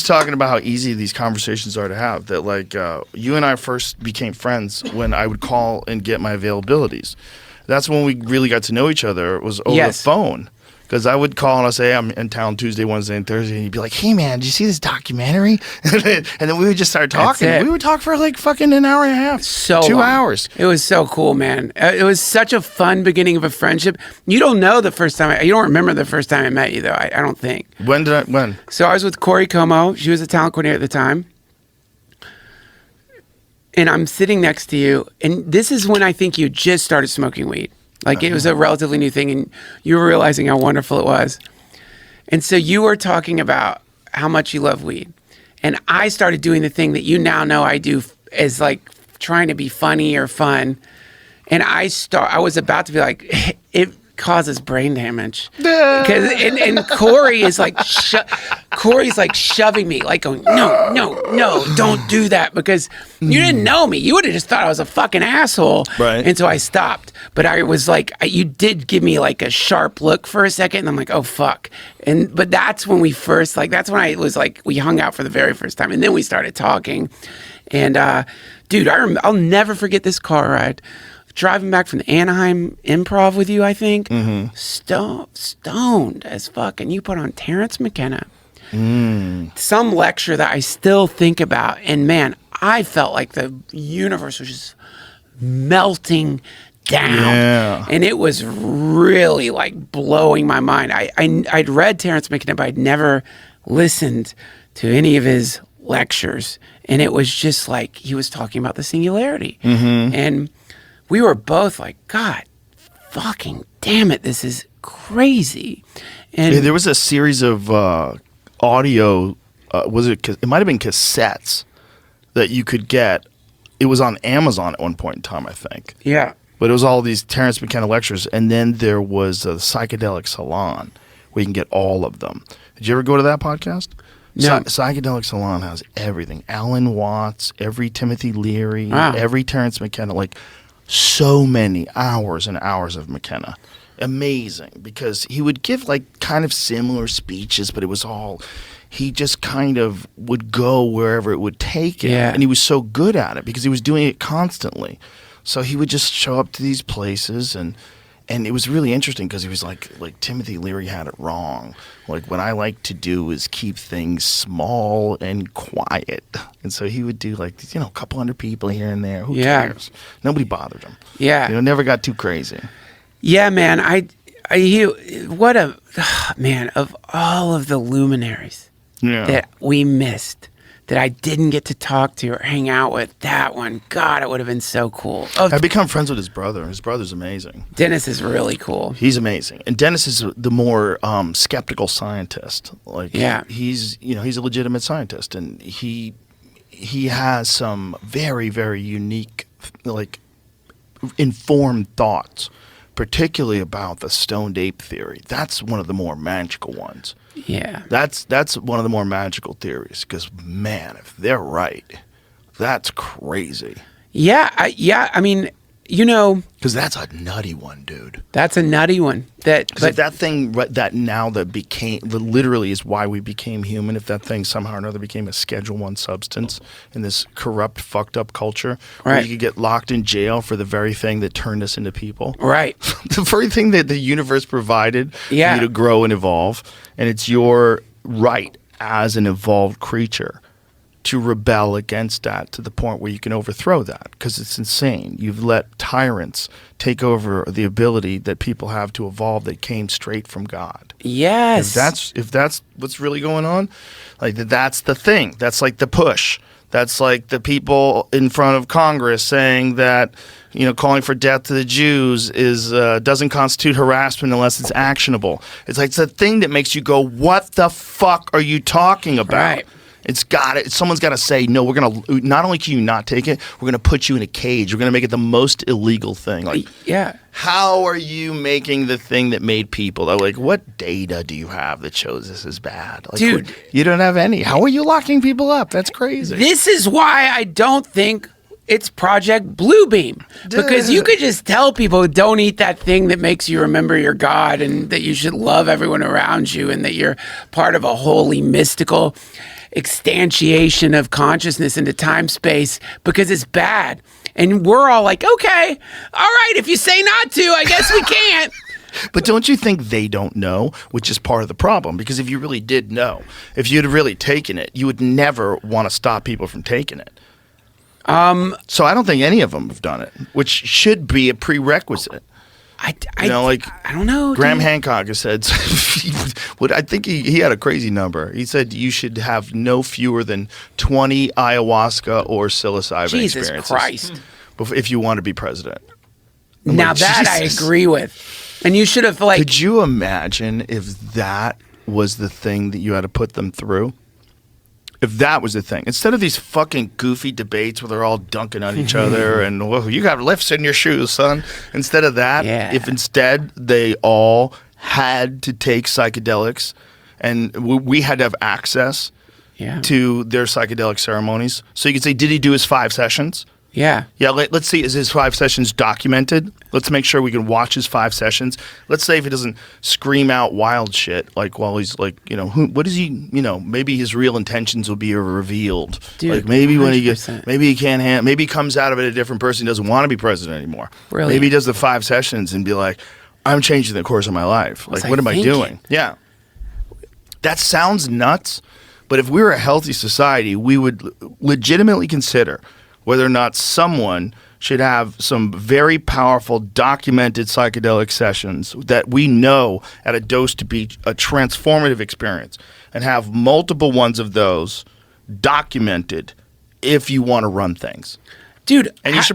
just talking about how easy these conversations are to have. That like you and I first became friends when I would call and get my availabilities. That's when we really got to know each other. It was over the phone. Because I would call and I'd say, hey, I'm in town Tuesday, Wednesday, and Thursday. And you'd be like, hey, man, did you see this documentary? And then we would just start talking. We would talk for like fucking an hour and a half. 2 hours. It was so cool, man. It was such a fun beginning of a friendship. You don't know the first time. You don't remember the first time I met you, though. I don't think. When? So I was with Corey Como. She was a talent coordinator at the time. And I'm sitting next to you. And this is when I think you just started smoking weed. Like it was a relatively new thing, and you were realizing how wonderful it was. And so you were talking about how much you love weed. And I started doing the thing that you now know I do as like trying to be funny or fun. And I was about to be like, it causes brain damage. Because and Corey is like, Corey's like shoving me, like going, no, don't do that. Because you didn't know me. You would have just thought I was a fucking asshole. Right. And so I stopped. But I was like, you did give me like a sharp look for a second. And I'm like, oh, fuck. But that's when we first, like, that's when I was like, we hung out for the very first time. And then we started talking. And dude, I'll never forget this car ride. Driving back from the Anaheim Improv with you, I think. Mm-hmm. Stoned as fuck. And you put on Terrence McKenna. Some lecture that I still think about. And man, I felt like the universe was just melting down. Yeah. And it was really like blowing my mind. I'd read Terrence McKenna, but I'd never listened to any of his lectures. And it was just like he was talking about the singularity. Mm-hmm. And we were both like, God fucking damn it, this is crazy. And there was a series of audio, it might have been cassettes that you could get. It was on Amazon at one point in time, I think. Yeah. But it was all these Terrence McKenna lectures. And then there was a Psychedelic Salon where you can get all of them. Did you ever go to that podcast? No. Psychedelic Salon has everything. Alan Watts, every Timothy Leary, every Terrence McKenna, like so many hours and hours of McKenna. Amazing, because he would give like kind of similar speeches, but it was all, he just kind of would go wherever it would take him. Yeah. And he was so good at it because he was doing it constantly. So he would just show up to these places, and it was really interesting because he was like Timothy Leary had it wrong. Like, what I like to do is keep things small and quiet. And so he would do like, a couple hundred people here and there. Who cares? Nobody bothered him. Yeah. Never got too crazy. Yeah, man. Man, of all of the luminaries that we missed, that I didn't get to talk to or hang out with, that one, God, it would have been so cool. I've become friends with his brother. His brother's amazing. Dennis is really cool. He's amazing. And Dennis is the more skeptical scientist. Like, he's a legitimate scientist, and he has some very, very unique, like, informed thoughts, particularly about the stoned ape theory. That's one of the more magical ones. Yeah. That's one of the more magical theories, because, man, if they're right, that's crazy. Yeah. I mean, because that's a nutty one, dude. That's a nutty one. That thing that became, literally is why we became human. If that thing somehow or another became a Schedule I substance in this corrupt, fucked up culture, where you could get locked in jail for the very thing that turned us into people. Right. The very thing that the universe provided for you to grow and evolve. And it's your right as an evolved creature to rebel against that to the point where you can overthrow that, because it's insane. You've let tyrants take over the ability that people have to evolve that came straight from God. Yes. If that's what's really going on, like, that's the thing. That's like the push. That's like the people in front of Congress saying that, calling for death to the Jews doesn't constitute harassment unless it's actionable. It's like, it's a thing that makes you go, what the fuck are you talking about? Right. Someone's got to say, no, we're going to, not only can you not take it, we're going to put you in a cage. We're going to make it the most illegal thing. Like, how are you making the thing that made people? Like, what data do you have that shows this is bad? Like, dude, you don't have any. How are you locking people up? That's crazy. This is why I don't think it's Project Bluebeam. Because you could just tell people, don't eat that thing that makes you remember your God, and that you should love everyone around you, and that you're part of a holy, mystical. instantiation of consciousness into time space because it's bad. And we're all like, okay, all right, if you say not to, I guess we can't. But don't you think they don't know, which is part of the problem? Because if you really did know, if you'd really taken it, you would never want to stop people from taking it. So I don't think any of them have done it, which should be a prerequisite. I don't know. Graham Hancock has said, I think he had a crazy number. He said you should have no fewer than 20 ayahuasca or psilocybin experiences. Jesus Christ. If you want to be president. Now that I agree with. And you should have Could you imagine if that was the thing that you had to put them through? If that was the thing. Instead of these fucking goofy debates where they're all dunking on each other and, well, you got lifts in your shoes, son. Instead of that, if instead they all had to take psychedelics and we had to have access to their psychedelic ceremonies. So you could say, did he do his 5 sessions? Yeah. Yeah, let's see, is his 5 sessions documented? Let's make sure we can watch his 5 sessions. Let's say if he doesn't scream out wild shit, like while he's like, what is he, maybe his real intentions will be revealed. Dude, like maybe 100%. When he gets, maybe he can't, maybe he comes out of it a different person, he doesn't want to be president anymore. Really? Maybe he does the 5 sessions and be like, I'm changing the course of my life. Like, what am I doing? Yeah. That sounds nuts, but if we were a healthy society, we would legitimately consider whether or not someone should have some very powerful documented psychedelic sessions that we know at a dose to be a transformative experience and have multiple ones of those documented if you want to run things. Dude, and you should